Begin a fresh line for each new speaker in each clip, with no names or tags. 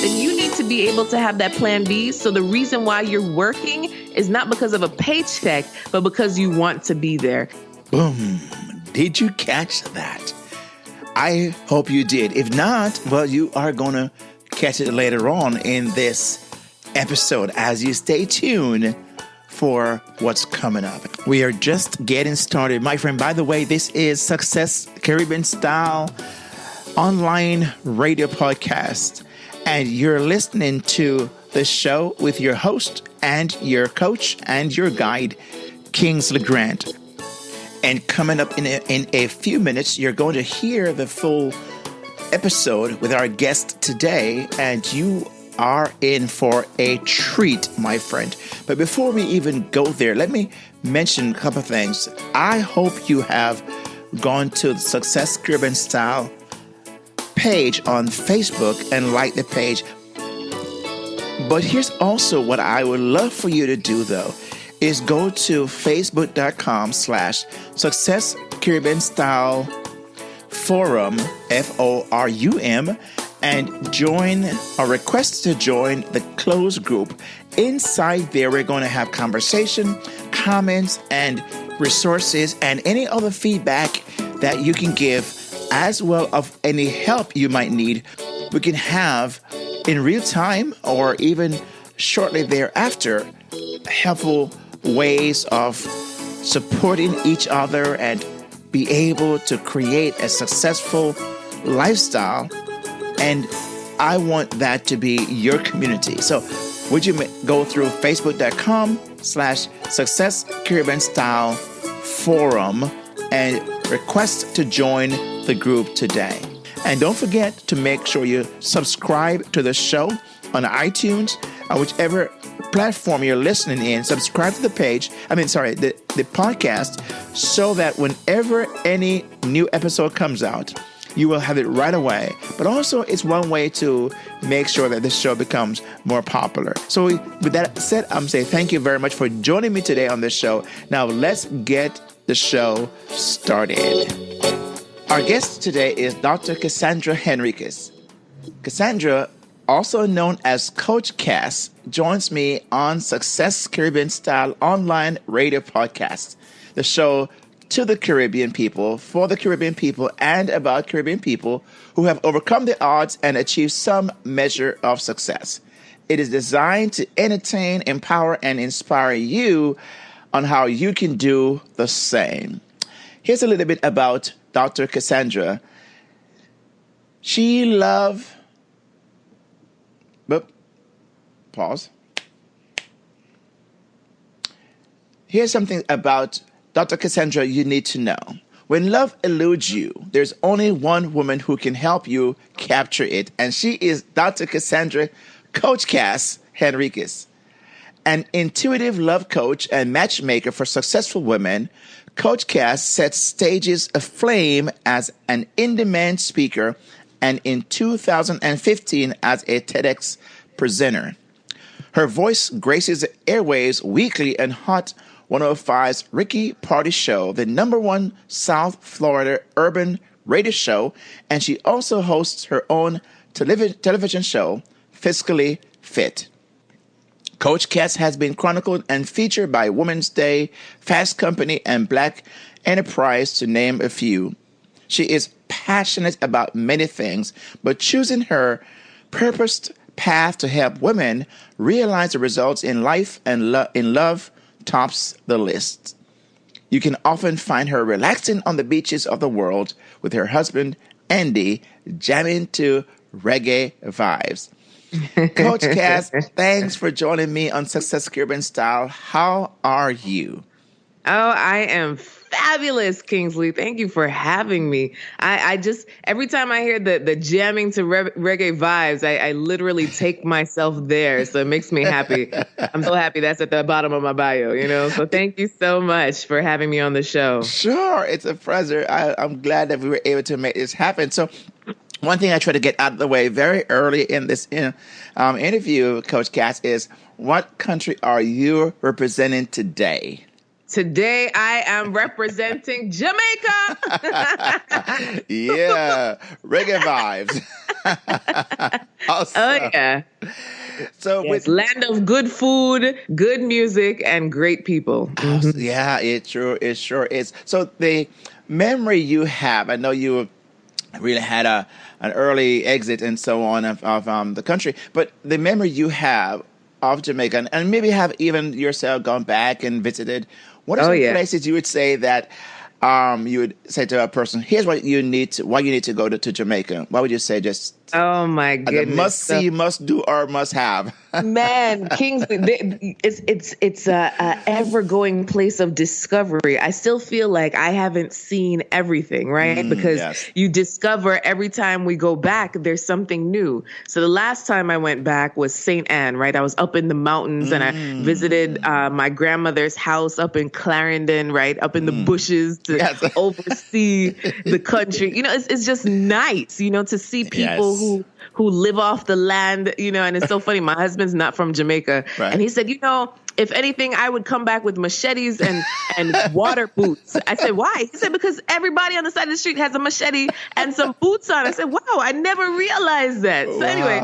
then you need to be able to have that plan B. So the reason why you're working is not because of a paycheck, but because you want to be there.
Boom. Did you catch that? I hope you did. If not, well, you are going to catch it later on in this episode as you stay tuned for what's coming up. We are just getting started. My friend, by the way, this is Success Caribbean Style online radio podcast, and you're listening to the show with your host and your coach and your guide, Kingsley Grant. And coming up in a few minutes, you're going to hear the full episode with our guest today, and you are in for a treat, my friend. But before we even go there, let me mention a couple of things. I hope you have gone to the Success Caribbean Style page on Facebook and liked the page. But here's also what I would love for you to do, though, is go to facebook.com/Success Caribbean Style Forum, FORUM, and join or request to join the closed group. Inside there, we're going to have conversation, comments, and resources, and any other feedback that you can give, as well as any help you might need. We can have in real time or even shortly thereafter helpful ways of supporting each other and be able to create a successful lifestyle. And I want that to be your community. So would you go through facebook.com/Success Caribbean Style Forum and request to join the group today. And don't forget to make sure you subscribe to the show on iTunes or whichever platform you're listening in. Subscribe to the podcast, so that whenever any new episode comes out, you will have it right away. But also, it's one way to make sure that this show becomes more popular. So with that said, I'm saying thank you very much for joining me today on this show. Now let's get the show started. Our guest today is Dr. Cassandra Henriques. Cassandra, also known as Coach Cass, joins me on Success Caribbean Style online radio podcast, the show to the Caribbean people, for the Caribbean people, and about Caribbean people who have overcome the odds and achieved some measure of success. It is designed to entertain, empower, and inspire you on how you can do the same. Here's a little bit about Dr. Cassandra. Here's something about Dr. Cassandra you need to know. When love eludes you, there's only one woman who can help you capture it, and she is Dr. Cassandra Coach Cass Henriquez. An intuitive love coach and matchmaker for successful women, Coach Cass sets stages aflame as an in-demand speaker and in 2015 as a TEDx presenter. Her voice graces the airwaves weekly and Hot 105's Ricky Party Show, the #1 South Florida urban radio show, and she also hosts her own television show, Fiscally Fit. Coach Cass has been chronicled and featured by Women's Day, Fast Company, and Black Enterprise, to name a few. She is passionate about many things, but choosing her purposed path to help women realize the results in life and in love tops the list. You can often find her relaxing on the beaches of the world with her husband, Andy, jamming to reggae vibes. Coach Cass, thanks for joining me on Success Caribbean Style. How are you?
Oh, I am fabulous, Kingsley. Thank you for having me. I just, every time I hear the jamming to reggae vibes, I literally take myself there. So it makes me happy. I'm so happy that's at the bottom of my bio, So thank you so much for having me on the show.
Sure. It's a pleasure. I'm glad that we were able to make this happen. So one thing I try to get out of the way very early in this interview, Coach Cass, is what country are you representing today?
Today, I am representing Jamaica.
Yeah, reggae vibes. Awesome.
Oh, yeah.
So
Yes, land of good food, good music, and great people. Mm-hmm.
yeah, it sure is. So the memory you have, I know you really had an early exit and so on of the country, but the memory you have of Jamaica, and maybe have even yourself gone back and visited, what are some places you would say that you would say to a person, here's what you need to go to Jamaica? What would you say? Just
oh my goodness,
must see, must do, or must have?
Man, Kingsley, it's a ever going place of discovery. I still feel like I haven't seen everything, right? Because you discover every time we go back, there's something new. So the last time I went back was St. Anne, right? I was up in the mountains and I visited my grandmother's house up in Clarendon, right? Up in the bushes to oversee the country. You know, it's just nice, you know, to see people who live off the land, you know, and it's so funny. My husband's not from Jamaica. Right. And he said, you know, if anything, I would come back with machetes and water boots. I said, why? He said, because everybody on the side of the street has a machete and some boots on. I said, wow, I never realized that. So anyway,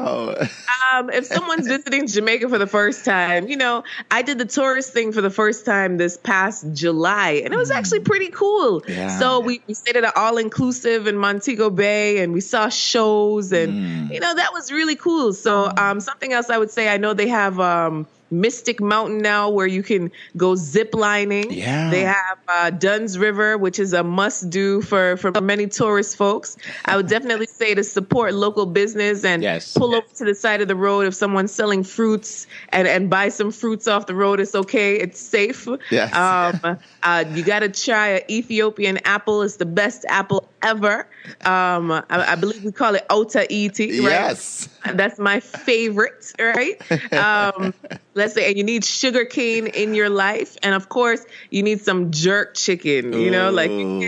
if someone's visiting Jamaica for the first time, you know, I did the tourist thing for the first time this past July, and it was actually pretty cool. Yeah. So we stayed at an all-inclusive in Montego Bay, and we saw shows, and, you know, that was really cool. So something else I would say, I know they have Mystic Mountain now where you can go zip lining. Yeah. They have Dunn's River, which is a must do for many tourist folks. I would definitely say to support local business and pull over to the side of the road if someone's selling fruits and buy some fruits off the road. It's okay. It's safe. Yes. You got to try an Ethiopian apple. It's the best apple ever. I believe we call it Ota Iti, right? Yes. That's my favorite, right? Let's say, and you need sugar cane in your life. And of course, you need some jerk chicken, you know, like you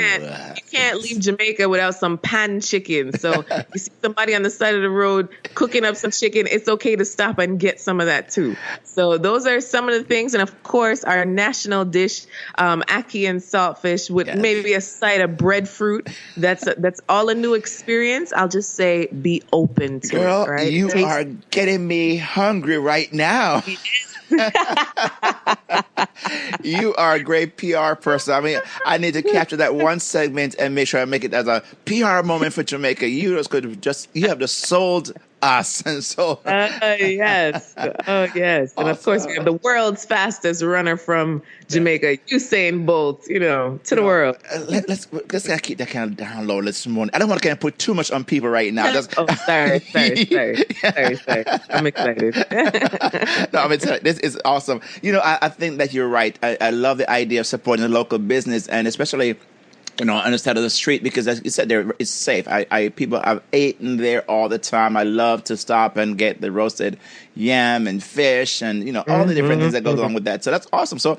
can't leave Jamaica without some pan chicken. So you see somebody on the side of the road cooking up some chicken, it's okay to stop and get some of that too. So those are some of the things. And of course, our national dish, ackee and saltfish with maybe a side of breadfruit. That's all a new experience. I'll just say be open to it, right?
You are getting me hungry right now. You are a great PR person. I mean, I need to capture that one segment and make sure I make it as a PR moment for Jamaica. You have just sold us. And so
yes. Oh yes. And of course we have the world's fastest runner from Jamaica, Usain Bolt, you know, to the world.
Let's gotta keep that kind of down low this morning. I don't want to kind of put too much on people right now.
Sorry. I'm excited.
No, I'm excited. This is awesome. You know, I think that you're right. I love the idea of supporting the local business, and especially, you know, on the side of the street, because as you said, it's safe. I've eaten there all the time. I love to stop and get the roasted yam and fish and, you know, all the different things that go along with that. So that's awesome. So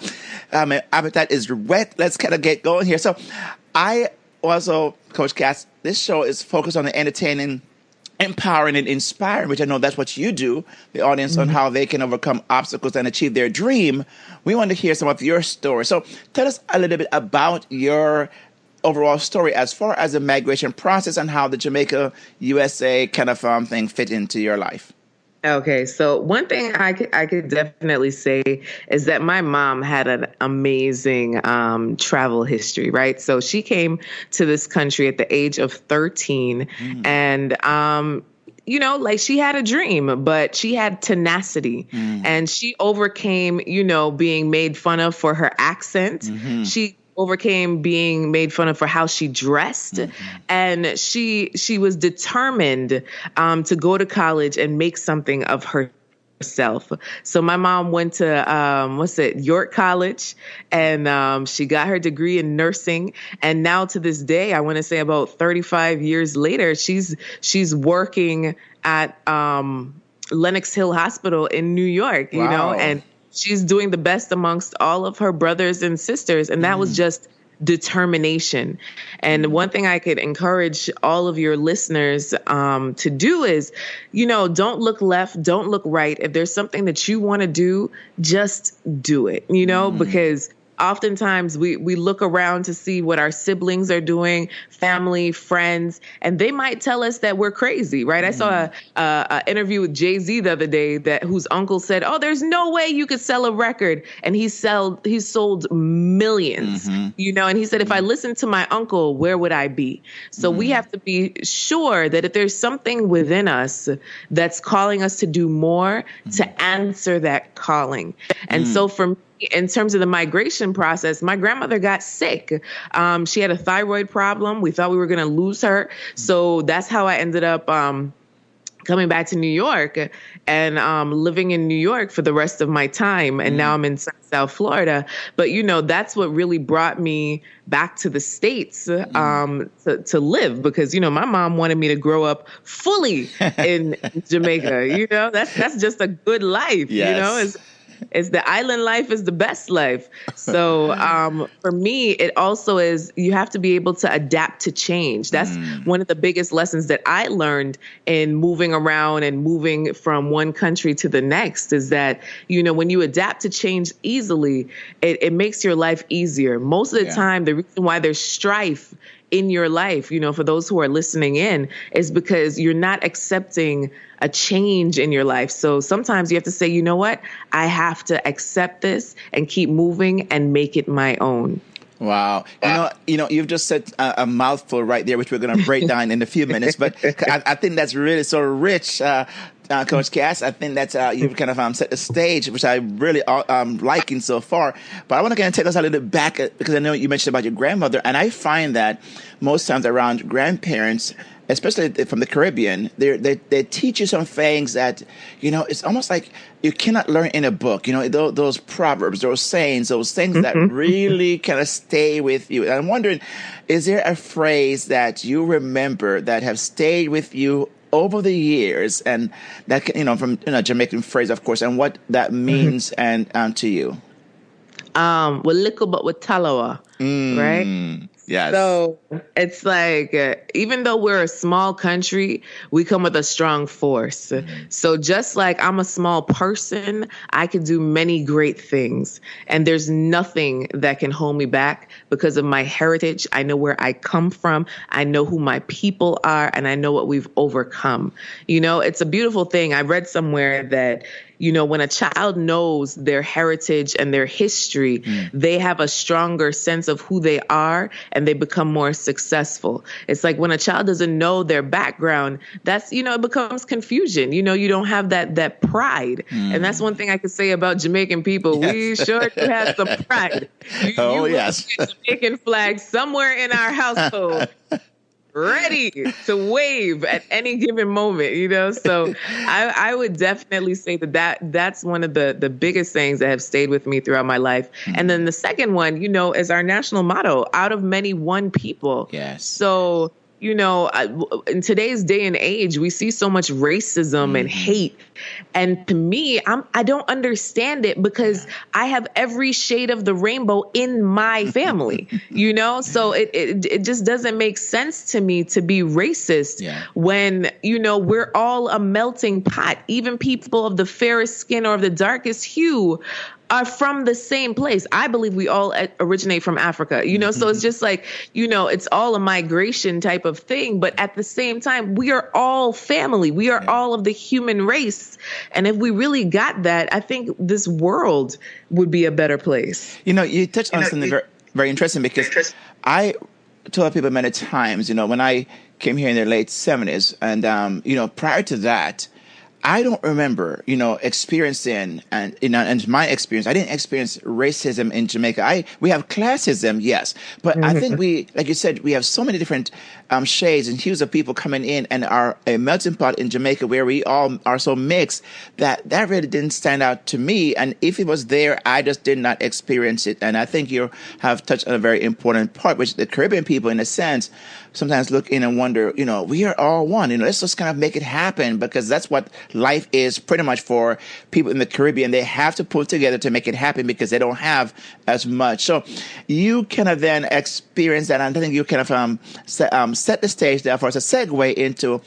my appetite is wet. Let's kind of get going here. So I also, Coach Cass, this show is focused on the entertaining, empowering, and inspiring, which I know that's what you do, the audience, on how they can overcome obstacles and achieve their dream. We want to hear some of your story. So tell us a little bit about your overall story as far as the migration process and how the Jamaica, USA kind of thing fit into your life.
Okay, so one thing I could definitely say is that my mom had an amazing travel history, right? So she came to this country at the age of 13 and you know, like she had a dream, but she had tenacity and she overcame, you know, being made fun of for her accent. She overcame being made fun of for how she dressed. And she was determined to go to college and make something of herself. So my mom went to, York College, and she got her degree in nursing. And now to this day, I want to say about 35 years later, she's working at Lenox Hill Hospital in New York, you know, and she's doing the best amongst all of her brothers and sisters. And that was just determination. And one thing I could encourage all of your listeners to do is, you know, don't look left, don't look right. If there's something that you want to do, just do it, you know, because oftentimes we look around to see what our siblings are doing, family, friends, and they might tell us that we're crazy, right? I saw a interview with Jay-Z the other day whose uncle said, "Oh, there's no way you could sell a record," and he sold millions, and he said, "If I listened to my uncle, where would I be?" So we have to be sure that if there's something within us that's calling us to do more, to answer that calling. And so for me, in terms of the migration process, my grandmother got sick. She had a thyroid problem. We thought we were going to lose her. So that's how I ended up coming back to New York and living in New York for the rest of my time. And now I'm in South Florida. But, that's what really brought me back to the States to live, because, my mom wanted me to grow up fully in Jamaica. That's just a good life, It's the island life is the best life. So for me, it also is, you have to be able to adapt to change. That's one of the biggest lessons that I learned in moving around and moving from one country to the next, is that, when you adapt to change easily, it makes your life easier. Most of the time, the reason why there's strife in your life, for those who are listening in, is because you're not accepting a change in your life. So sometimes you have to say, you know what? I have to accept this and keep moving and make it my own.
Wow. You've just said a mouthful right there, which we're going to break down in a few minutes. But I think that's really so rich, Coach Cass. I think that's you've kind of set the stage, which I really liking so far. But I want to kind of take us a little bit back, because I know you mentioned about your grandmother, and I find that most times around grandparents, especially from the Caribbean, they teach you some things that, it's almost like you cannot learn in a book. Those proverbs, those sayings, those things that really kind of stay with you. And I'm wondering, is there a phrase that you remember that have stayed with you over the years, and that from Jamaican phrase, of course, and what that means and to you?
Well, little but with talawa, right?
Yes.
So it's like, even though we're a small country, we come with a strong force. So just like I'm a small person, I can do many great things. And there's nothing that can hold me back because of my heritage. I know where I come from. I know who my people are, and I know what we've overcome. It's a beautiful thing. I read somewhere that, when a child knows their heritage and their history, they have a stronger sense of who they are, and they become more successful. It's like when a child doesn't know their background, that's, it becomes confusion. You don't have that pride. And that's one thing I could say about Jamaican people. Yes. We sure do have some pride.
Yes.
Jamaican flag somewhere in our household, ready to wave at any given moment, So I would definitely say that's one of the biggest things that have stayed with me throughout my life. And then the second one, is our national motto, out of many, one people.
Yes.
So, in today's day and age, we see so much racism and hate. And to me, I don't understand it, because I have every shade of the rainbow in my family, So it just doesn't make sense to me to be racist when, we're all a melting pot. Even people of the fairest skin or of the darkest hue are from the same place. I believe we all originate from Africa, so it's just like, it's all a migration type of thing. But at the same time, we are all family. We are all of the human race. And if we really got that, I think this world would be a better place.
You touched on something very, very interesting, because I told people many times, when I came here in the late 70s, and, prior to that, I don't remember, experiencing, and my experience, I didn't experience racism in Jamaica. We have classism, yes, but I think like you said, we have so many different shades and hues of people coming in, and are a melting pot in Jamaica where we all are so mixed that really didn't stand out to me. And if it was there, I just did not experience it. And I think you have touched on a very important part, which the Caribbean people, in a sense, sometimes look in and wonder, we are all one. Let's just kind of make it happen, because that's what life is pretty much for people in the Caribbean. They have to pull together to make it happen, because they don't have as much. So you kind of then experience that, and I think you kind of set the stage there for us, a segue into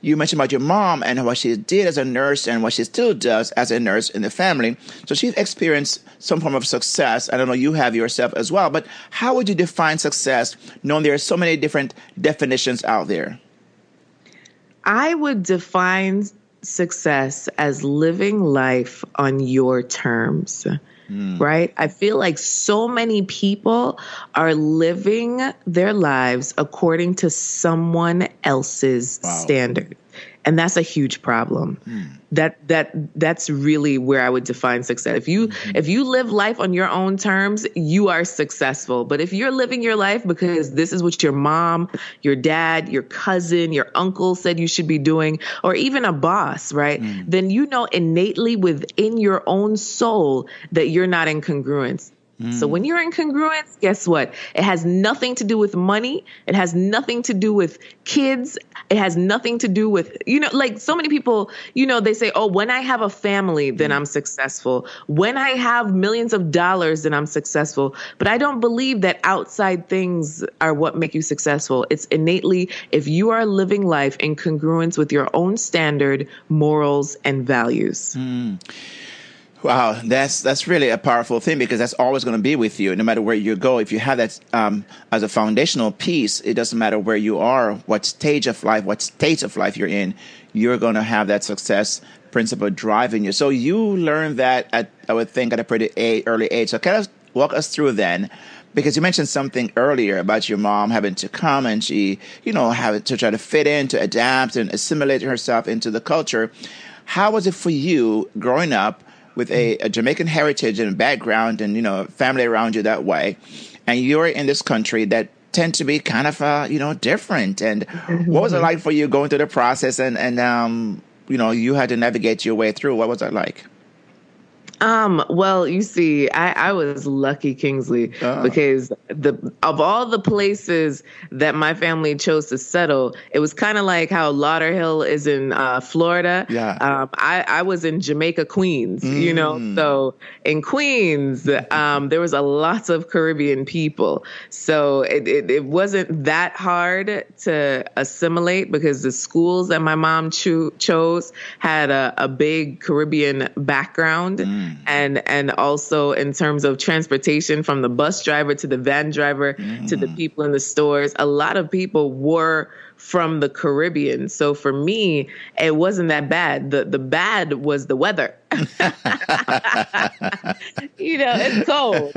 you mentioned about your mom and what she did as a nurse and what she still does as a nurse in the family. So she's experienced some form of success. I don't know, you have yourself as well. But how would you define success, knowing there are so many different definitions out there?
I would define success as living life on your terms. Right? I feel like so many people are living their lives according to someone else's standard. And that's a huge problem. That's really where I would define success. If you live life on your own terms, you are successful. But if you're living your life because this is what your mom, your dad, your cousin, your uncle said you should be doing, or even a boss, right? Then you know innately within your own soul that you're not in congruence. So when you're in congruence, guess what? It has nothing to do with money. It has nothing to do with kids. It has nothing to do with, like so many people, they say, oh, when I have a family, then I'm successful. When I have millions of dollars, then I'm successful. But I don't believe that outside things are what make you successful. It's innately if you are living life in congruence with your own standard, morals, and values.
Wow, that's really a powerful thing, because that's always going to be with you no matter where you go. If you have that as a foundational piece, it doesn't matter where you are, what stage of life, what state of life you're in, you're going to have that success principle driving you. So you learned that I would think at a pretty early age. So kind of walk us through then, because you mentioned something earlier about your mom having to come and she, having to try to fit in, to adapt and assimilate herself into the culture. How was it for you growing up with a Jamaican heritage and background and, family around you that way, and you're in this country that tend to be kind of, different? And what was it like for you going through the process and you had to navigate your way through? What was that like?
Well, you see, I was lucky, Kingsley, because of all the places that my family chose to settle, it was kind of like how Lauderhill is in Florida.
Yeah.
I was in Jamaica, Queens, so in Queens, there was a lot of Caribbean people. So it wasn't that hard to assimilate because the schools that my mom chose had a big Caribbean background. And also in terms of transportation, from the bus driver to the van driver to the people in the stores, a lot of people were from the Caribbean. So for me, it wasn't that bad. The bad was the weather. It's cold.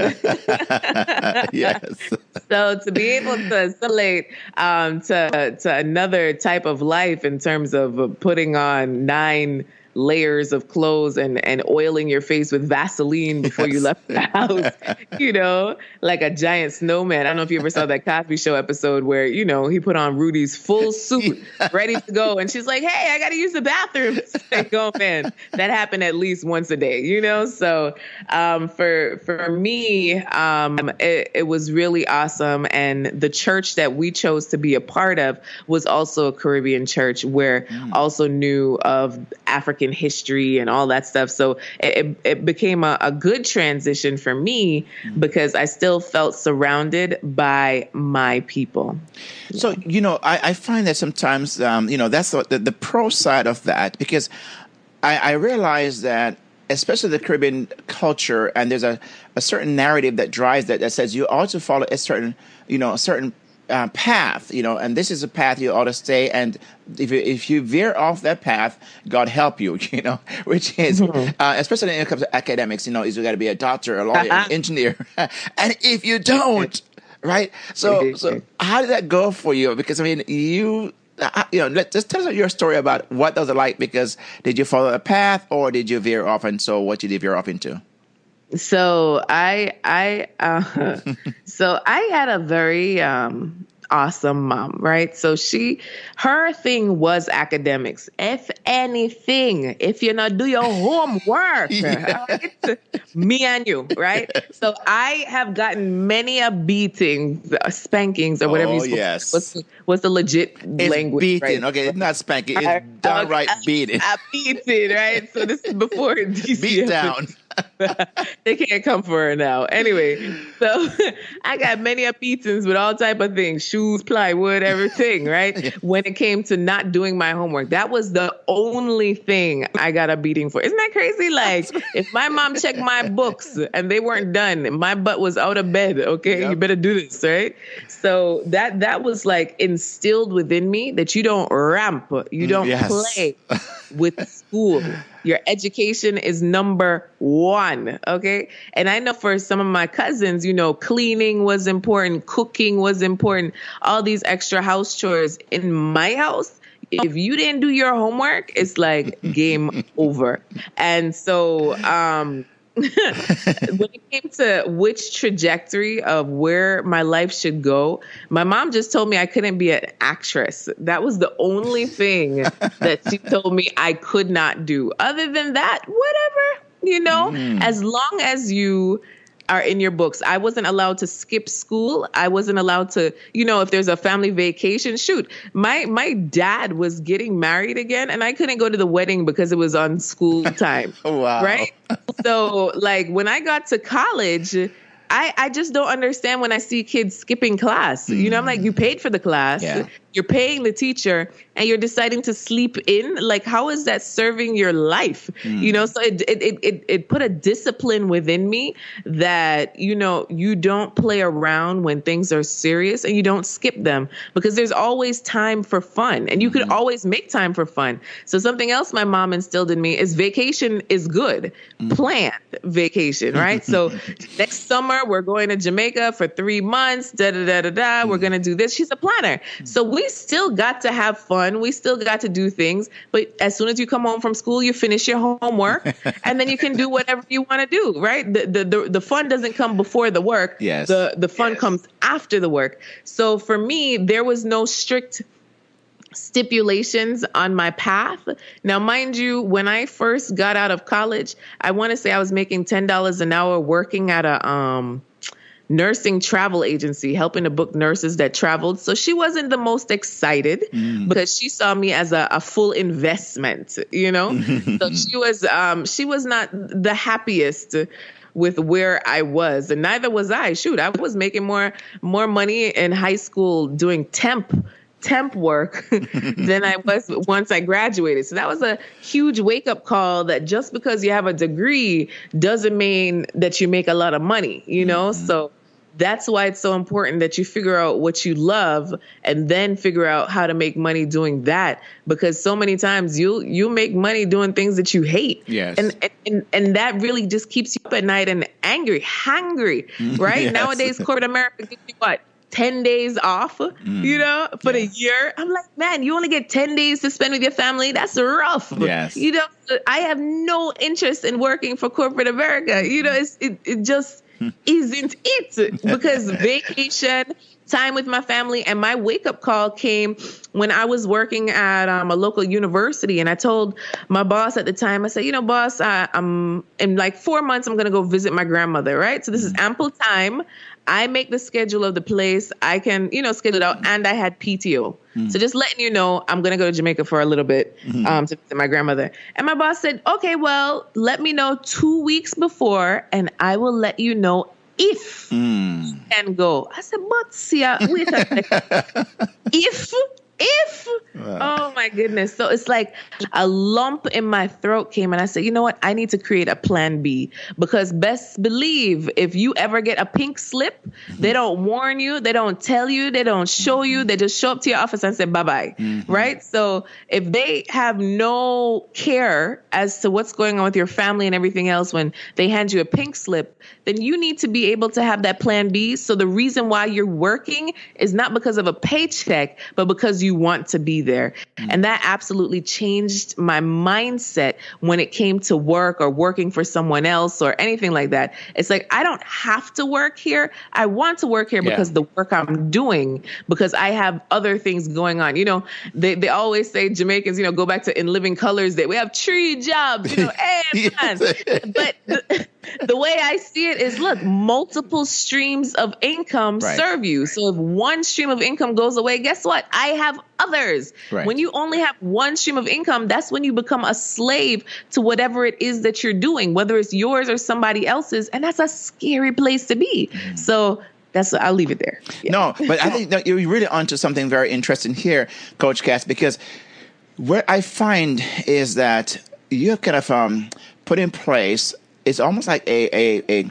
Yes.
So to be able to assimilate to another type of life in terms of putting on 9 layers of clothes and oiling your face with Vaseline before you left the house, like a giant snowman. I don't know if you ever saw that Cosby Show episode where, he put on Rudy's full suit, ready to go. And she's like, hey, I got to use the bathroom. It's like, oh, man, that happened at least once a day, So for me, it was really awesome. And the church that we chose to be a part of was also a Caribbean church where also knew of African history and all that stuff. So it became a good transition for me because I still felt surrounded by my people.
So, I find that sometimes, that's the pro side of that, because I realize that especially the Caribbean culture, and there's a certain narrative that drives that says you ought to follow a certain path, and this is a path you ought to stay. And if you veer off that path, God help you, which is, especially when it comes to academics, is you got to be a doctor, a lawyer, an engineer. And if you don't, right? So how did that go for you? Because, just tell us your story about what was it like, because did you follow a path or did you veer off? And so what did you veer off into?
So I had a very awesome mom, right? So her thing was academics. If anything, if you not do your homework, right? Me and you, right? So I have gotten many a beatings, spankings, or whatever.
Yes.
What's the legit
it's
language?
Beating,
right?
okay, it's not spanking, it's downright beating.
I beating, right? So this is before DC.
Beat down.
They can't come for her now. Anyway, so I got many a beatings with all type of things, shoes, plywood, everything, right?
Yeah.
When it came to not doing my homework, that was the only thing I got a beating for. Isn't that crazy? Like, if my mom checked my books and they weren't done, my butt was out of bed. Okay,
Yep.
You better do this, right? So that was like instilled within me that you don't ramp, you don't
Yes.
play with school. Your education is number one, okay? And I know for some of my cousins, cleaning was important, cooking was important, all these extra house chores. In my house, if you didn't do your homework, it's like game over. And so, when it came to which trajectory of where my life should go, my mom just told me I couldn't be an actress. That was the only thing that she told me I could not do. Other than that, whatever, as long as you are in your books. I wasn't allowed to skip school. I wasn't allowed to, if there's a family vacation, shoot. My dad was getting married again and I couldn't go to the wedding because it was on school time.
Wow.
Right? So like when I got to college, I just don't understand when I see kids skipping class. I'm like, you paid for the class.
Yeah.
You're paying the teacher and you're deciding to sleep in. Like, how is that serving your life? So it put a discipline within me that, you don't play around when things are serious and you don't skip them because there's always time for fun and you could always make time for fun. So something else my mom instilled in me is vacation is good. Planned vacation, right? So next summer, we're going to Jamaica for 3 months, We're going to do this. She's a planner. So we still got to have fun. We still got to do things. But as soon as you come home from school, you finish your homework and then you can do whatever you want to do, right? The fun doesn't come before the work.
Yes.
The fun comes after the work. So for me, there was no strict stipulations on my path. Now, mind you, when I first got out of college, I want to say I was making $10 an hour working at a nursing travel agency, helping to book nurses that traveled. So she wasn't the most excited because she saw me as a full investment, So she was not the happiest with where I was, and neither was I. Shoot, I was making more money in high school doing temp work than I was once I graduated. So that was a huge wake up call that just because you have a degree doesn't mean that you make a lot of money, So that's why it's so important that you figure out what you love and then figure out how to make money doing that. Because so many times you'll make money doing things that you hate.
Yes.
And that really just keeps you up at night and hangry, right?
Yes.
Nowadays, corporate America gives you what? 10 days off, for the year. I'm like, man, you only get 10 days to spend with your family. That's rough.
Yes.
I have no interest in working for corporate America. It just isn't it, because vacation, time with my family, and my wake up call came when I was working at a local university. And I told my boss at the time, I said, boss, I'm in like 4 months, I'm going to go visit my grandmother. Right. So this is ample time. I make the schedule of the place. I can, schedule it out. And I had PTO. So just letting you know, I'm going to go to Jamaica for a little bit to visit my grandmother. And my boss said, okay, well, let me know 2 weeks before and I will let you know if you can go. I said, but see, wait a second. If, oh my goodness. So it's like a lump in my throat came and I said, you know what? I need to create a plan B, because best believe if you ever get a pink slip, they don't warn you. They don't tell you. They don't show you. They just show up to your office and say, bye-bye. Right. So if they have no care as to what's going on with your family and everything else, when they hand you a pink slip, then you need to be able to have that plan B. So the reason why you're working is not because of a paycheck, but because you want to be there. And that absolutely changed my mindset when it came to work or working for someone else or anything like that. It's like, I don't have to work here. I want to work here because the work I'm doing, because I have other things going on. They always say, Jamaicans, go back to In Living Colors, that we have 3 jobs, hey, man. But The way I see it is, look, multiple streams of income serve you. So if one stream of income goes away, guess what? I have others.
Right.
When you only have one stream of income, that's when you become a slave to whatever it is that you're doing, whether it's yours or somebody else's. And that's a scary place to be. So I'll leave it there. Yeah.
No, but I think that you're really onto something very interesting here, Coach Cass, because what I find is that you have kind of put in place, it's almost like a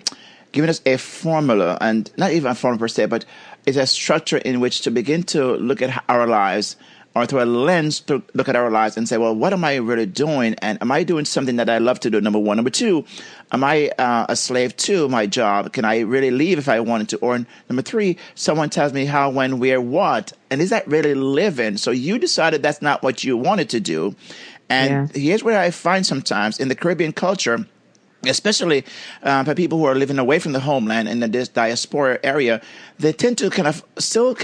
giving us a formula, and not even a formula per se, but it's a structure in which to begin to look at our lives, or through a lens to look at our lives and say, well, what am I really doing? And am I doing something that I love to do? Number one. Number two, am I a slave to my job? Can I really leave if I wanted to? Or number three, someone tells me how, when, where, what. And is that really living? So you decided that's not what you wanted to do. And here's where I find sometimes in the Caribbean culture, especially for people who are living away from the homeland in the diaspora area, they tend to still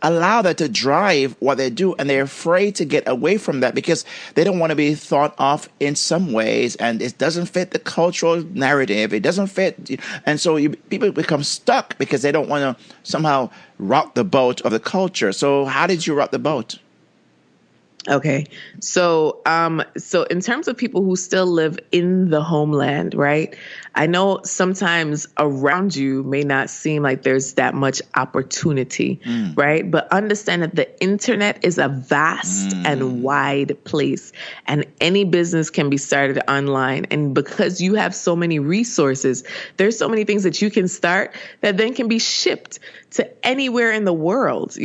allow that to drive what they do, and they're afraid to get away from that because they don't want to be thought of in some ways, and it doesn't fit the cultural narrative. It doesn't fit, and so people become stuck because they don't want to somehow rock the boat of the culture. So how did you rock the boat?
Okay. So in terms of people who still live in the homeland, right? I know sometimes around you may not seem like there's that much opportunity, right? But understand that the internet is a vast and wide place, and any business can be started online. And because you have so many resources, there's so many things that you can start that then can be shipped to anywhere in the world,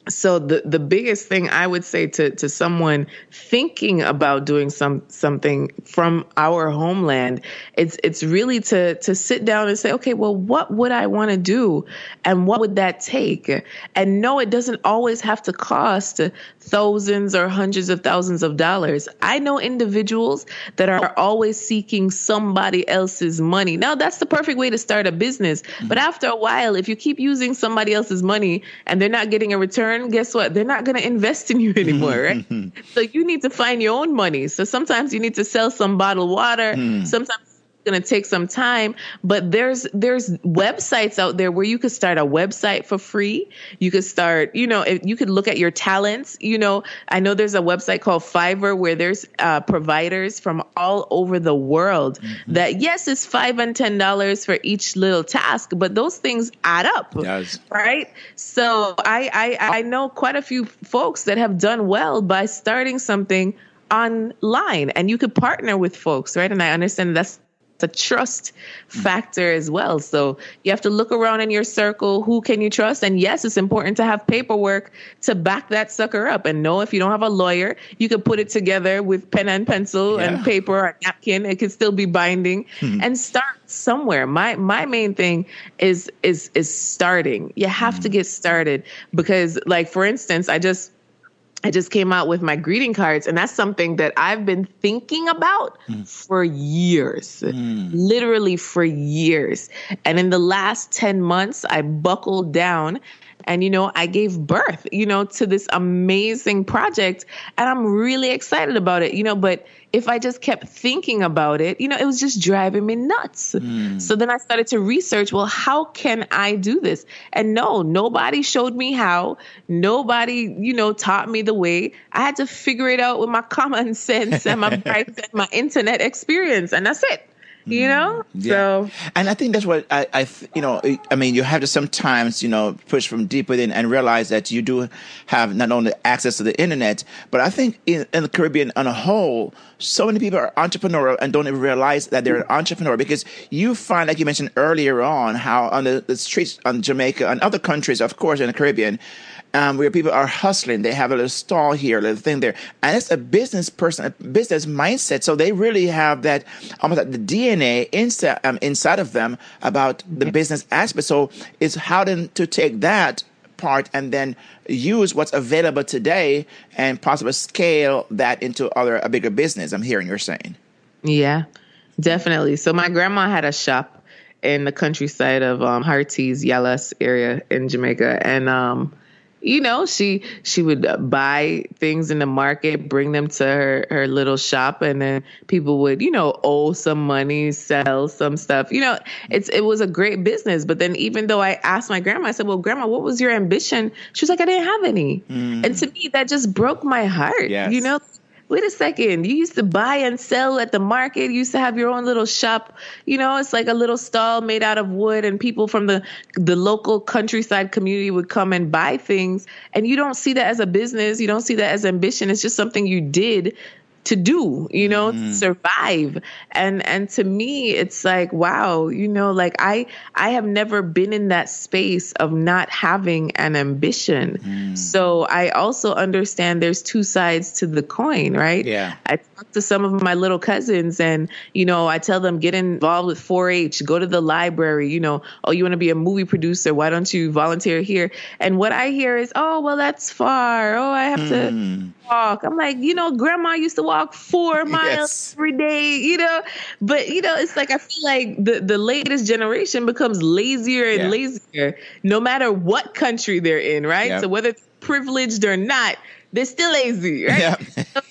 So the biggest thing I would say to someone thinking about doing something from our homeland, it's really to sit down and say, okay, well, what would I want to do, and what would that take? And no, it doesn't always have to cost thousands or hundreds of thousands of dollars. I know individuals that are always seeking somebody else's money. Now, that's the perfect way to start a business. But after a while, if you keep using somebody else's money and they're not getting a return, guess what? They're not going to invest in you anymore, right? So you need to find your own money. So sometimes you need to sell some bottled water. Sometimes it's going to take some time, but there's websites out there where you could start a website for free. You could start, you could look at your talents. I know there's a website called Fiverr where there's providers from all over the world that, yes, it's $5 and $10 for each little task, but those things add up, right? So I know quite a few folks that have done well by starting something online, and you could partner with folks, right? And I understand that's the trust factor as well. So you have to look around in your circle. Who can you trust? And yes, it's important to have paperwork to back that sucker up. And no, if you don't have a lawyer, you could put it together with pen and pencil and paper or a napkin. It could still be binding and start somewhere. My main thing is starting. You have to get started because, like, for instance, I just came out with my greeting cards, and that's something that I've been thinking about for years, literally for years. And in the last 10 months, I buckled down and, I gave birth, to this amazing project, and I'm really excited about it, but if I just kept thinking about it, it was just driving me nuts. So then I started to research, well, how can I do this? And no, nobody showed me how. Nobody, taught me the way. I had to figure it out with my common sense and my internet experience. And that's it. So,
and I think that's what I mean, you have to sometimes, push from deep within and realize that you do have not only access to the internet, but I think in the Caribbean on a whole, so many people are entrepreneurial and don't even realize that they're an entrepreneur, because you find, like you mentioned earlier on, how on the streets on Jamaica and other countries, of course, in the Caribbean, where people are hustling. They have a little stall here, a little thing there. And it's a business mindset. So they really have that, almost like the DNA inside of them about the business aspect. So it's how to take that part and then use what's available today and possibly scale that into a bigger business, I'm hearing you're saying.
Yeah, definitely. So my grandma had a shop in the countryside of Hearties, Yalas area in Jamaica. And she would buy things in the market, bring them to her little shop, and then people would, owe some money, sell some stuff. It was a great business. But then even though I asked my grandma, I said, well, Grandma, what was your ambition? She was like, I didn't have any. And to me, that just broke my heart.
Yes.
Wait a second. You used to buy and sell at the market. You used to have your own little shop. It's like a little stall made out of wood, and people from the local countryside community would come and buy things. And you don't see that as a business. You don't see that as ambition. It's just something you did to do, to survive. And to me, it's like, wow, like I have never been in that space of not having an ambition. So I also understand there's two sides to the coin, right?
Yeah.
I talk to some of my little cousins and, I tell them, get involved with 4-H, go to the library, oh, you want to be a movie producer? Why don't you volunteer here? And what I hear is, oh, well, that's far. Oh, I have to walk. I'm like, Grandma used to walk 4 miles every day, but it's like, I feel like the latest generation becomes lazier and lazier, no matter what country they're in. Right.
Yeah.
So whether it's privileged or not, they're still lazy. Right. Yeah. So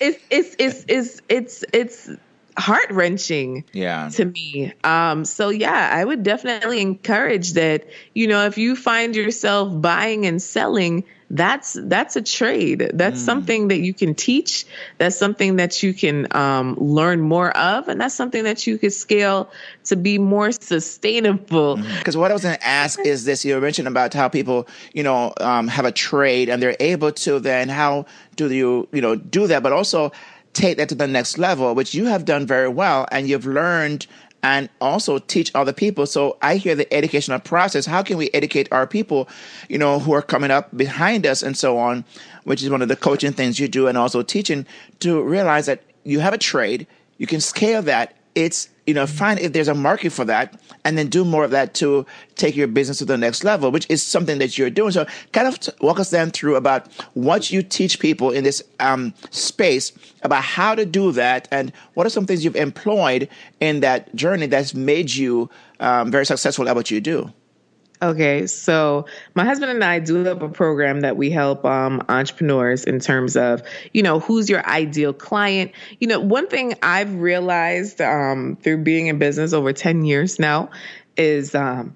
it's heart-wrenching to me. So I would definitely encourage that, if you find yourself buying and selling, that's a trade. That's something that you can teach. That's something that you can learn more of. And that's something that you could scale to be more sustainable.
Because what I was going to ask is this. You mentioned about how people, have a trade and they're able to then, how do you, do that, but also take that to the next level, which you have done very well, and you've learned and also teach other people. So I hear the educational process. How can we educate our people, who are coming up behind us and so on, which is one of the coaching things you do, and also teaching to realize that you have a trade, you can scale that. It's, find if there's a market for that, and then do more of that to take your business to the next level, which is something that you're doing. So kind of walk us then through about what you teach people in this space about how to do that, and what are some things you've employed in that journey that's made you very successful at what you do.
Okay, so my husband and I do have a program that we help entrepreneurs in terms of, who's your ideal client. One thing I've realized through being in business over 10 years now is that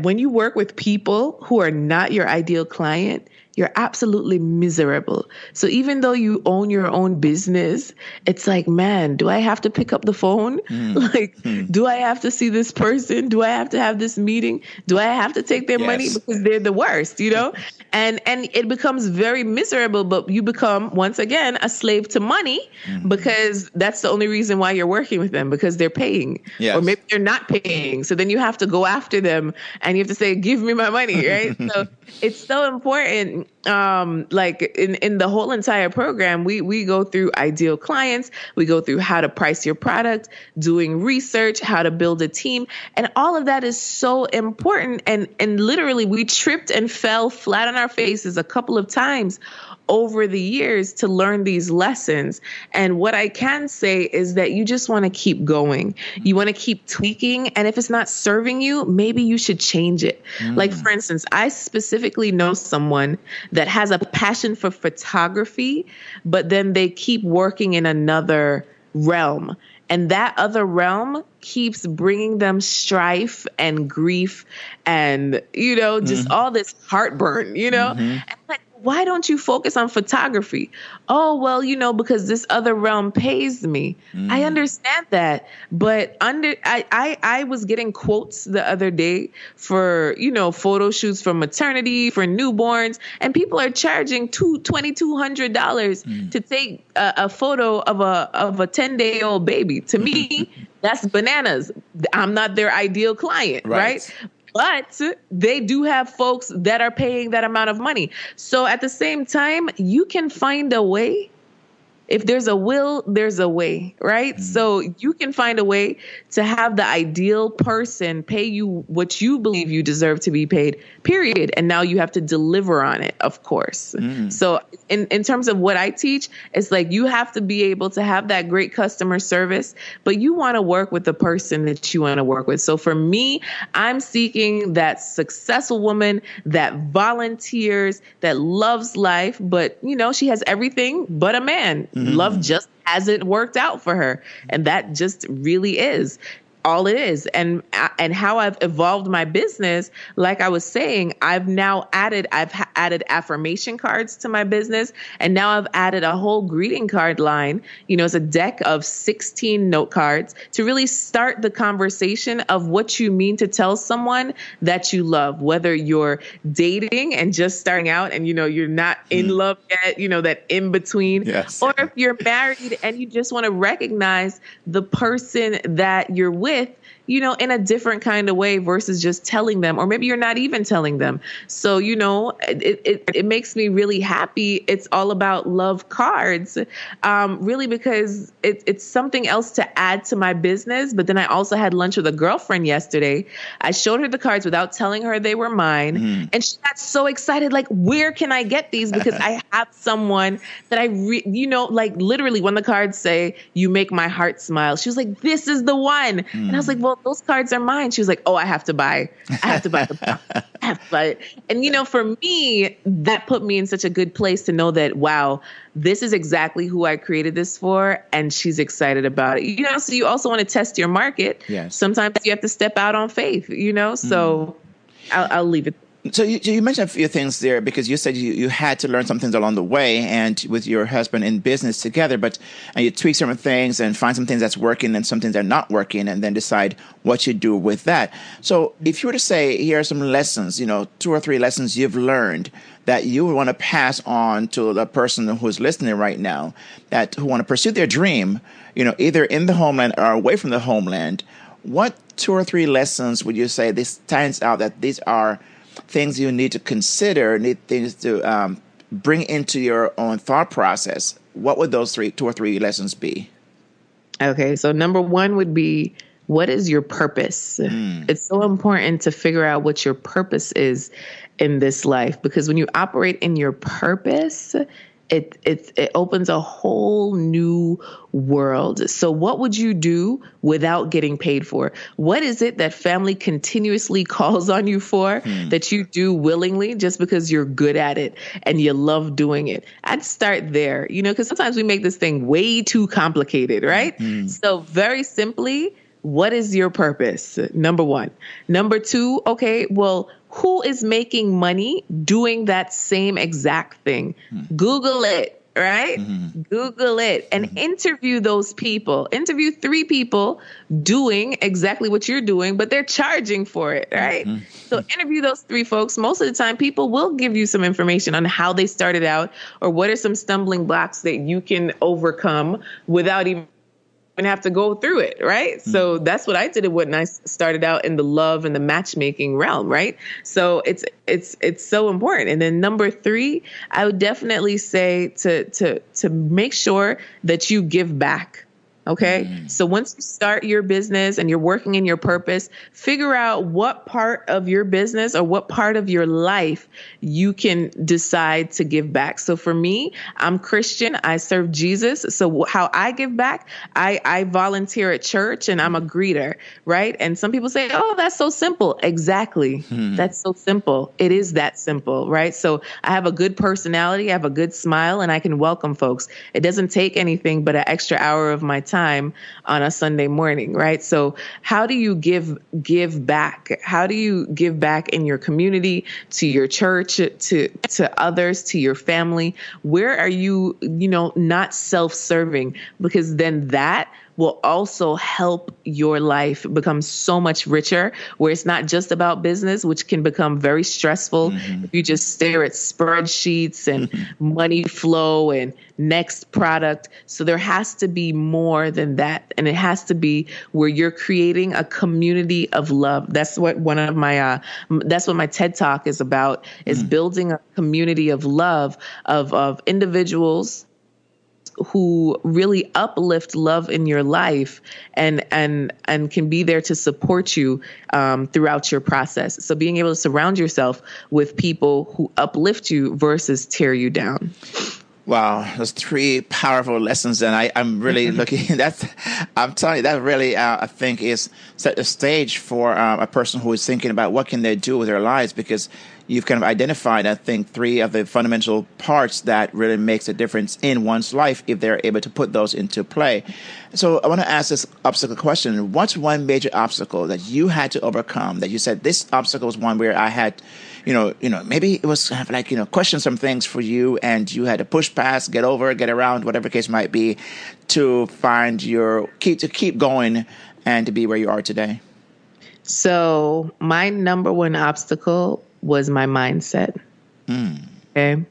when you work with people who are not your ideal client, you're absolutely miserable. So even though you own your own business, it's like, man, do I have to pick up the phone? Do I have to see this person? Do I have to have this meeting? Do I have to take their money because they're the worst, And it becomes very miserable, but you become, once again, a slave to money because that's the only reason why you're working with them, because they're paying. Yes. Or maybe they're not paying. So then you have to go after them and you have to say, give me my money, right? So it's so important. Like in the whole entire program, we go through ideal clients. We go through how to price your product, doing research, how to build a team. And all of that is so important. And literally we tripped and fell flat on our faces a couple of times over the years to learn these lessons. And what I can say is that you just want to keep going. You want to keep tweaking. And if it's not serving you, maybe you should change it. Like, for instance, I specifically know someone that has a passion for photography, but then they keep working in another realm. And that other realm keeps bringing them strife and grief and, just all this heartburn, And like, why don't you focus on photography? Oh, well, because this other realm pays me. I understand that. But I was getting quotes the other day for, photo shoots for maternity, for newborns, and people are charging $2,200 to take a photo of a 10-day-old baby. To me, that's bananas. I'm not their ideal client, right? But they do have folks that are paying that amount of money. So at the same time, you can find a way. if there's a will, there's a way, right? So you can find a way to have the ideal person pay you what you believe you deserve to be paid, period. And now you have to deliver on it, of course. So in terms of what I teach, it's like you have to be able to have that great customer service, but you want to work with the person that you want to work with. So for me, I'm seeking that successful woman that volunteers, that loves life, but she has everything but a man. Love just hasn't worked out for her. And that just really is all it is. And how I've evolved my business, like I was saying, I've added affirmation cards to my business. And now I've added a whole greeting card line. It's a deck of 16 note cards to really start the conversation of what you mean to tell someone that you love, whether you're dating and just starting out and, you're not in love yet, that in between,
yes.
Or if you're married and you just want to recognize the person that you're with, in a different kind of way versus just telling them, or maybe you're not even telling them. So, it makes me really happy. It's all about love cards, really, because it's something else to add to my business. But then I also had lunch with a girlfriend yesterday. I showed her the cards without telling her they were mine. And she got so excited, like, where can I get these? Because I have someone that like literally when the cards say, you make my heart smile, she was like, this is the one. And I was like, well, those cards are mine. She was like, oh, I have to buy the I have to buy it. And, for me, that put me in such a good place to know that, wow, this is exactly who I created this for. And she's excited about it. So you also want to test your market.
Yes.
Sometimes you have to step out on faith, so I'll leave it.
So you mentioned a few things there because you said you had to learn some things along the way and with your husband in business together, and you tweak certain things and find some things that's working and some things that are not working and then decide what you do with that. So if you were to say, here are some lessons, 2 or 3 lessons you've learned that you would want to pass on to the person who's listening right now, who want to pursue their dream, either in the homeland or away from the homeland, what 2 or 3 lessons would you say this stands out that these are things you need to consider, things to bring into your own thought process? What would those 2 or 3 lessons be?
Okay, so number 1 would be, what is your purpose? It's so important to figure out what your purpose is in this life, because when you operate in your purpose, it opens a whole new world. So what would you do without getting paid for? What is it that family continuously calls on you for that you do willingly just because you're good at it and you love doing it? I'd start there, because sometimes we make this thing way too complicated, right? So very simply, what is your purpose? Number 1. Number 2, okay, well, who is making money doing that same exact thing? Google it, right? Google it and interview those people. Interview 3 people doing exactly what you're doing, but they're charging for it, right? So interview those 3 folks. Most of the time, people will give you some information on how they started out or what are some stumbling blocks that you can overcome without even have to go through it, right? So that's what I did when I started out in the love and the matchmaking realm, right? So it's so important. And then number 3, I would definitely say to make sure that you give back. Okay. So once you start your business and you're working in your purpose, figure out what part of your business or what part of your life you can decide to give back. So for me, I'm Christian. I serve Jesus. So how I give back, I volunteer at church and I'm a greeter, right? And some people say, oh, that's so simple. Exactly. That's so simple. It is that simple, right? So I have a good personality. I have a good smile and I can welcome folks. It doesn't take anything but an extra hour of my time on a Sunday morning, right? So how do you give back? How do you give back in your community, to your church, to others, to your family? Where are you, not self-serving? Because then that will also help your life become so much richer, where it's not just about business, which can become very stressful if you just stare at spreadsheets and money flow and next product. So there has to be more than that. And it has to be where you're creating a community of love. That's what that's what my TED Talk is about, is building a community of love of individuals who really uplift love in your life and can be there to support you throughout your process. So being able to surround yourself with people who uplift you versus tear you down.
Wow, those 3 powerful lessons, and I'm really looking. I'm telling you, that really I think is set the stage for a person who is thinking about what can they do with their lives, because you've kind of identified, I think, 3 of the fundamental parts that really makes a difference in one's life if they're able to put those into play. So I want to ask this obstacle question: what's one major obstacle that you had to overcome? That you said this obstacle was one where I had. Maybe it was kind of like, question some things for you, and you had to push past, get over, get around, whatever case might be, to find keep going and to be where you are today.
So my number one obstacle was my mindset. Okay.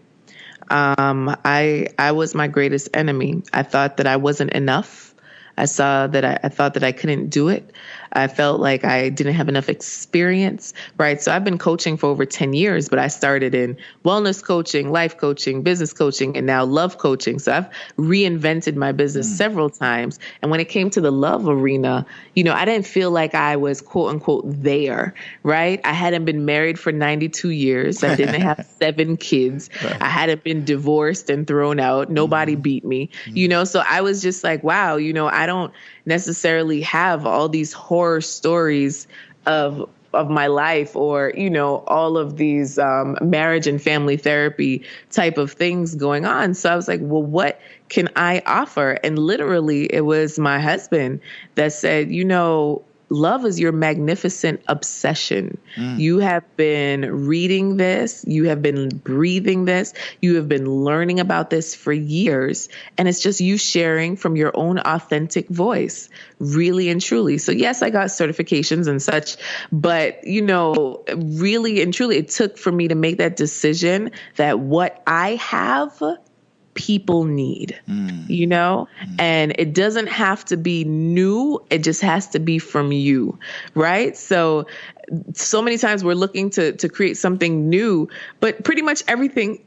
I was my greatest enemy. I thought that I wasn't enough. I thought that I couldn't do it. I felt like I didn't have enough experience, right? So I've been coaching for over 10 years, but I started in wellness coaching, life coaching, business coaching, and now love coaching. So I've reinvented my business several times. And when it came to the love arena, I didn't feel like I was quote unquote there, right? I hadn't been married for 92 years. I didn't have 7 kids. Right. I hadn't been divorced and thrown out. Nobody beat me, so I was just like, wow, I don't necessarily have all these horror stories of my life or, all of these marriage and family therapy type of things going on. So I was like, well, what can I offer? And literally it was my husband that said, love is your magnificent obsession. You have been reading this. You have been breathing this. You have been learning about this for years. And it's just you sharing from your own authentic voice, really and truly. So yes, I got certifications and such, but, really and truly, it took for me to make that decision that what I have, people need, and it doesn't have to be new. It just has to be from you. Right. So many times we're looking to create something new, but pretty much everything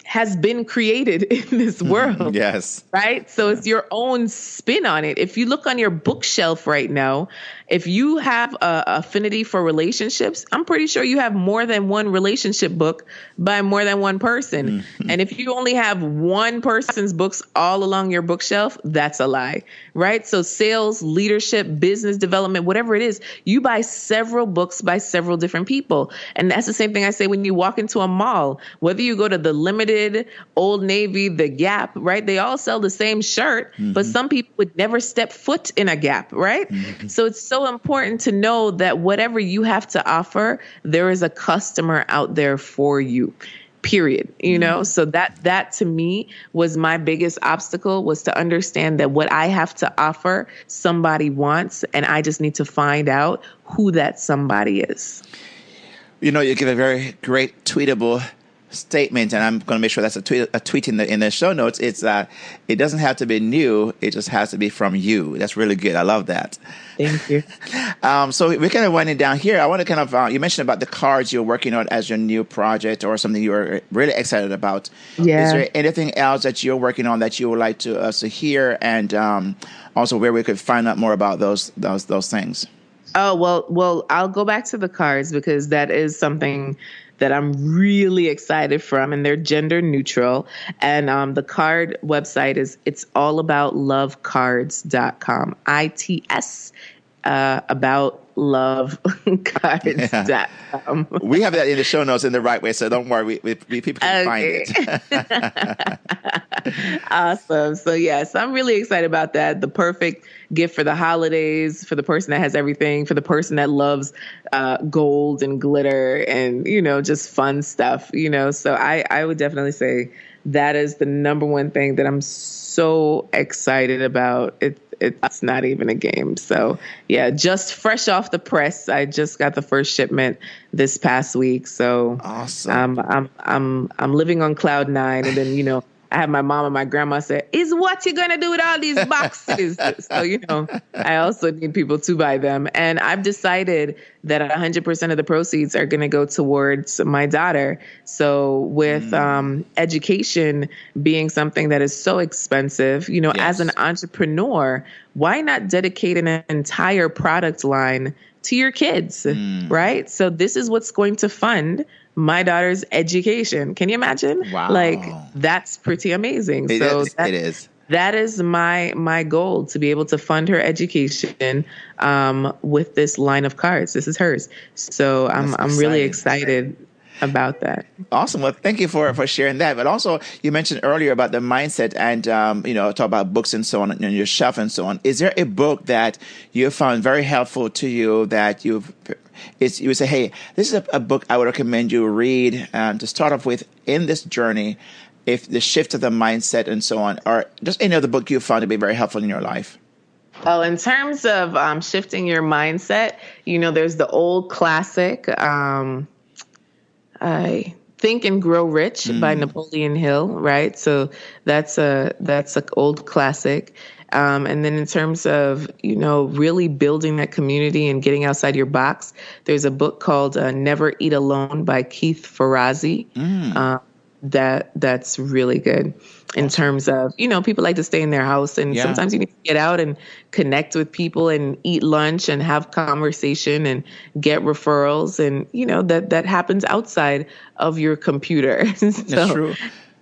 has been created in this world.
Yes.
Right. So it's your own spin on it. If you look on your bookshelf right now, if you have a affinity for relationships, I'm pretty sure you have more than one relationship book by more than one person. And if you only have one person's books all along your bookshelf, that's a lie. Right. So sales, leadership, business development, whatever it is, you buy several books by several different people. And that's the same thing I say when you walk into a mall, whether you go to the Limited, Old Navy, the Gap, right? They all sell the same shirt, but some people would never step foot in a Gap, right? So it's so important to know that whatever you have to offer, there is a customer out there for you. Period. So that to me was my biggest obstacle, was to understand that what I have to offer, somebody wants, and I just need to find out who that somebody is.
You give a very great tweetable statement, and I'm going to make sure that's a tweet in the show notes. It's it doesn't have to be new; it just has to be from you. That's really good. I love that.
Thank you.
So we're kind of winding down here. I want to kind of you mentioned about the cards you're working on as your new project or something you're really excited about.
Yeah.
Is there anything else that you're working on that you would like to us to hear, and also where we could find out more about those things?
Oh, well, I'll go back to the cards because that is something that I'm really excited from, and they're gender neutral. And the card website is it'sallaboutlovecards.com. ITS aboutlovecards.com.
We have that in the show notes in the right way, so don't worry. People can find it.
Awesome. So yes, I'm really excited about that. The perfect gift for the holidays, for the person that has everything, for the person that loves gold and glitter and, just fun stuff, So I would definitely say that is the number one thing that I'm so excited about. It's not even a game. So yeah, just fresh off the press. I just got the first shipment this past week. So
awesome.
I'm living on cloud 9, and then, I have my mom and my grandma say, is what you going to do with all these boxes? So, I also need people to buy them. And I've decided that 100% of the proceeds are going to go towards my daughter. So with education being something that is so expensive, as an entrepreneur, why not dedicate an entire product line to your kids, right? So this is what's going to fund my daughter's education. Can you imagine?
Wow.
That's pretty amazing.
It is.
That is my goal, to be able to fund her education with this line of cards. This is hers. So I'm really excited about that.
Awesome. Well, thank you for sharing that. But also, you mentioned earlier about the mindset and, talk about books and so on and your shelf and so on. Is there a book that you found very helpful to you that you would say, hey, this is a book I would recommend you read to start off with in this journey, if the shift of the mindset and so on, or just any other book you found to be very helpful in your life?
Oh, in terms of shifting your mindset, there's the old classic, I Think and Grow Rich by Napoleon Hill, right? So that's an old classic. And then in terms of, really building that community and getting outside your box, there's a book called Never Eat Alone by Keith Ferrazzi. That's really good in terms of, people like to stay in their house, and sometimes you need to get out and connect with people and eat lunch and have conversation and get referrals. And, that happens outside of your computer.
That's true.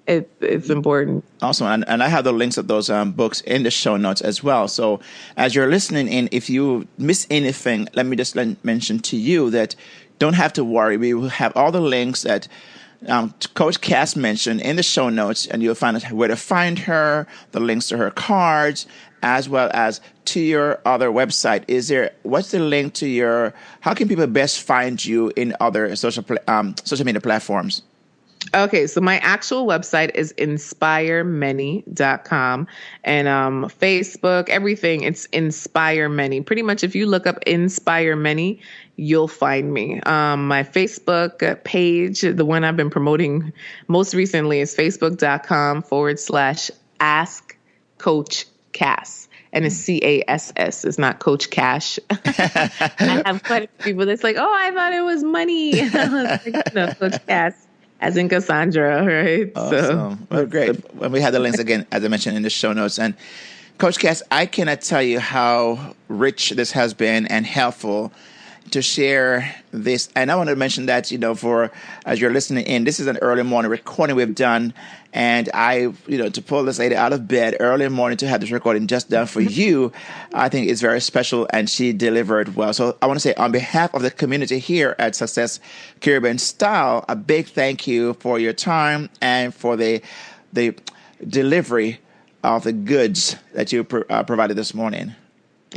It's important.
Awesome. And I have the links of those books in the show notes as well. So as you're listening in, if you miss anything, let me just mention to you that don't have to worry. We will have all the links that Coach Cass mentioned in the show notes, and you'll find out where to find her, the links to her cards, as well as to your other website. What's the link to how can people best find you in other social media platforms?
Okay, so my actual website is inspiremany.com, and Facebook, everything, it's Inspire Many. Pretty much if you look up Inspire Many, you'll find me. My Facebook page, the one I've been promoting most recently, is facebook.com/Ask Coach Cass. And it's CASS. It's not Coach Cash. I have quite a few people that's like, oh, I thought it was money. I was like, no, Coach Cass. As in Cassandra, right?
Awesome. Well, great. When we have the links again, as I mentioned in the show notes. And Coach Cass, I cannot tell you how rich this has been and helpful to share this. And I want to mention that, as you're listening in, this is an early morning recording we've done. And to pull this lady out of bed early in the morning to have this recording just done for you, I think is very special, and she delivered well. So I want to say, on behalf of the community here at Success Caribbean Style, a big thank you for your time and for the delivery of the goods that you provided this morning.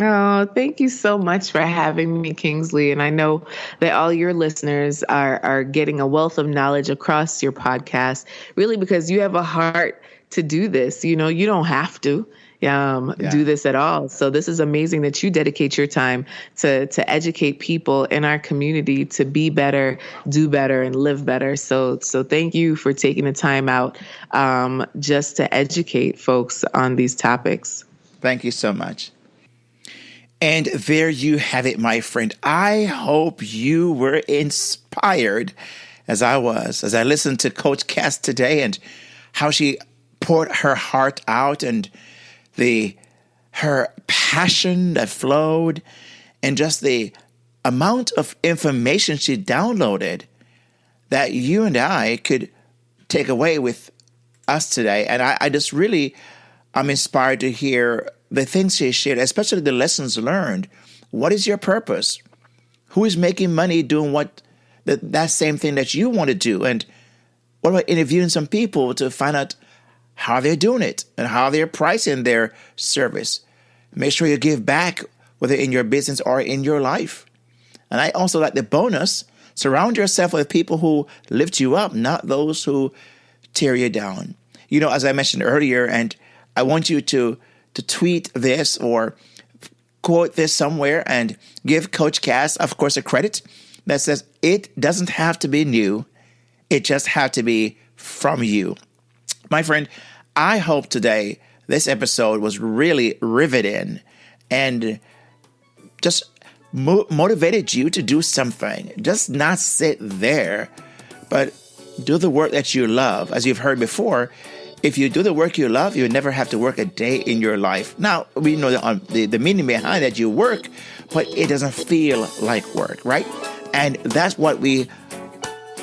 Oh, thank you so much for having me, Kingsley. And I know that all your listeners are getting a wealth of knowledge across your podcast, really because you have a heart to do this. You don't have to do this at all. So this is amazing that you dedicate your time to educate people in our community to be better, do better, and live better. So thank you for taking the time out just to educate folks on these topics.
Thank you so much. And there you have it, my friend. I hope you were inspired as I was, as I listened to Coach Cass today and how she poured her heart out and her passion that flowed and just the amount of information she downloaded that you and I could take away with us today. And I just really, I'm inspired to hear the things she shared, especially the lessons learned. What is your purpose? Who is making money doing that same thing that you want to do? And what about interviewing some people to find out how they're doing it and how they're pricing their service? Make sure you give back, whether in your business or in your life. And I also like the bonus, surround yourself with people who lift you up, not those who tear you down. As I mentioned earlier, and I want you to tweet this or quote this somewhere and give Coach Cass, of course, a credit that says it doesn't have to be new. It just has to be from you. My friend, I hope today this episode was really riveting and just motivated you to do something. Just not sit there, but do the work that you love. As you've heard before, if you do the work you love, you never have to work a day in your life. Now, we know the meaning behind that you work, but it doesn't feel like work, right? And that's what we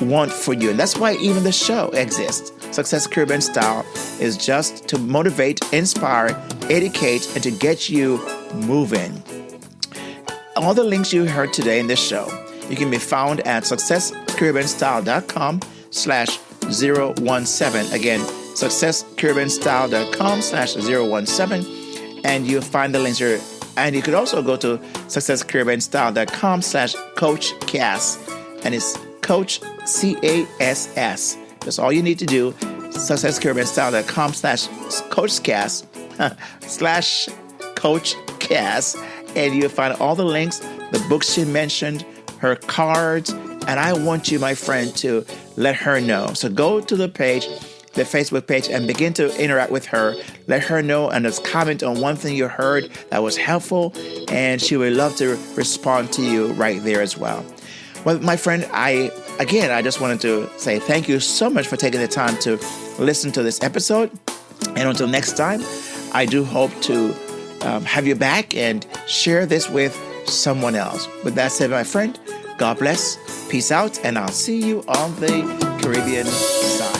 want for you. And that's why even the show exists. Success Caribbean Style is just to motivate, inspire, educate, and to get you moving. All the links you heard today in this show, you can be found at successcaribbeanstyle.com/017. Again, successcaribbeanstyle.com/017. And you'll find the links here. And you could also go to successcaribbeanstyle.com/Coach Cass. And it's Coach CASS. That's all you need to do. successcaribbeanstyle.com/Coach Cass /Coach Cass. And you'll find all the links, the books she mentioned, her cards. And I want you, my friend, to let her know. So go to the page, the Facebook page, and begin to interact with her. Let her know and just comment on one thing you heard that was helpful. And she would love to respond to you right there as well. Well, my friend, I just wanted to say thank you so much for taking the time to listen to this episode. And until next time, I do hope to have you back and share this with someone else. With that said, my friend, God bless, peace out, and I'll see you on the Caribbean side.